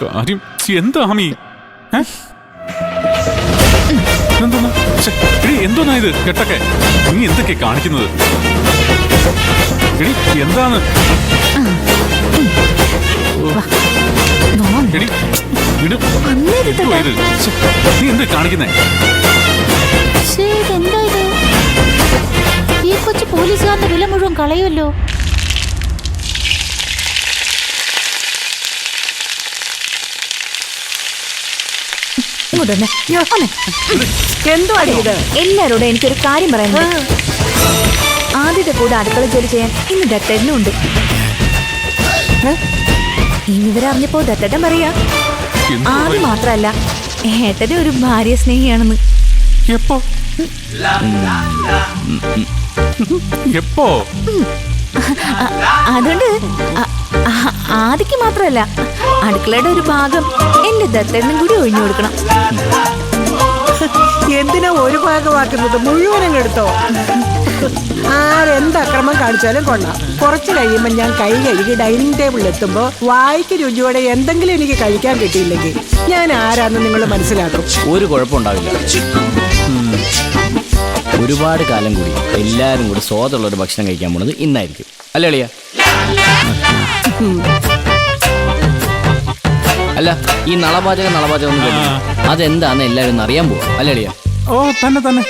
കാര്യം എന്താ ഹമി? എന്തോന്നാ ഇത് കെട്ടൊക്കെ? നീ എന്തൊക്കെ കാണിക്കുന്നത്? എടി എന്താണ്? എടി നീ എന്ത് കാണിക്കുന്നേ? ഈ കൊച്ചു പോലീസുകാരന്റെ വില മുഴുവൻ കളയുമല്ലോ. എല്ലാരോടും എനിക്കൊരു കാര്യം പറയാനുണ്ട്. ആദ്യത്തെ കൂടെ അടുക്കള ജോലി ചെയ്യാൻ ഇന്ന് ദത്തേട്ടനുണ്ട്. ഈ വിവരം അറിഞ്ഞപ്പോ ദത്തേട്ടൻ പറയാ ആദ്യം മാത്രല്ല ഏട്ടന്റെ ഒരു ഭാര്യ സ്നേഹിയാണെന്ന്. എപ്പോ? എപ്പോ? അതുകൊണ്ട് ആദിക്ക് മാത്രല്ല അടുക്കളയുടെ ഒരു ഭാഗം എന്റെ ദത്തേട്ടനും കൂടി ഒഴിഞ്ഞു കൊടുക്കണം. എന്തിനാ ഒരു ഭാഗമാക്കുന്നത്? മുഴുവനും എടുത്തോ. ആരെന്ത് അക്രമം കാണിച്ചാലും കൊള്ളാം. കുറച്ച് കഴിയുമ്പോൾ ഞാൻ കൈ കഴുകി ഡൈനിങ് ടേബിളിൽ എത്തുമ്പോ വായിക്ക് രുചിയോടെ എന്തെങ്കിലും എനിക്ക് കഴിക്കാൻ കിട്ടിയില്ലെങ്കിൽ ഞാൻ ആരാന്ന് നിങ്ങൾ മനസ്സിലാക്കും. ഒരു കുഴപ്പമുണ്ടാവില്ല. ഒരുപാട് കാലം കൂടി എല്ലാരും കൂടി സ്വാദുള്ള ഒരു ഭക്ഷണം കഴിക്കാൻ പോണത് ഇന്നായിരിക്കും, അല്ലേ അളിയ? അല്ല, ഈ നളപാചകം ഒന്നും അതെന്താന്ന് എല്ലാരും ഒന്ന് അറിയാൻ പോവാ, അല്ലേ അളിയ? ഓ തന്നെ തന്നെ.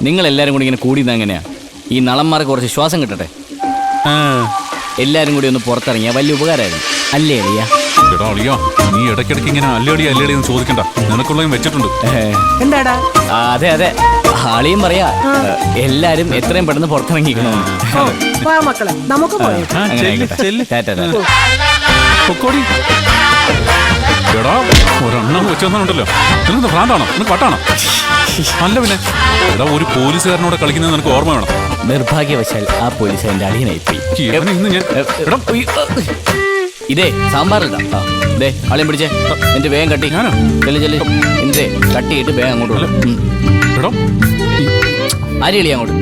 നിങ്ങൾ എല്ലാരും കൂടി ഇങ്ങനെ കൂടി എങ്ങനെയാ? ഈ നളന്മാർക്ക് കുറച്ച് ശ്വാസം കിട്ടട്ടെ. എല്ലാരും കൂടി ഒന്ന് പുറത്തിറങ്ങിയാ വലിയ ഉപകാരമായിരുന്നു, അല്ലേ അളിയ? നീ ഇടയ്ക്കിടയ്ക്ക് ഇങ്ങനെ അല്ലേടി എന്ന് ചോദിക്കണ്ട. നിനക്കുള്ളതും വെച്ചിട്ടുണ്ട്. എന്താടാ? അതെ അതെ, ആളിയും പറയാ എല്ലാരും എത്രയും പെട്ടെന്ന് പുറത്തിറങ്ങിക്കണോ. മക്കളെ നമുക്ക് പോയി. എടാ ഒരെണ്ണം വെച്ചോന്നുണ്ടല്ലോ. നിനക്ക് ഭ്രാന്താണോ? നിനക്ക് വട്ടാണോ? അല്ല പിന്നെ എടാ, ഒരു പോലീസുകാരനോട് കളിക്കുന്നത് നിനക്ക് ഓർമ്മ വേണം. നിർഭാഗ്യവശാൽ ആ പോലീസ് എന്റെ അളിയനായിപ്പോയി. ഇതേ സാമ്പാറിടാ. ദേ ആളെയും പിടിച്ചേ. എന്റെ വേഗം കട്ടി. ചെല്ലു എന്തേ കട്ടിയിട്ട് വേഗം അങ്ങോട്ട്. ആരെയും അങ്ങോട്ട്.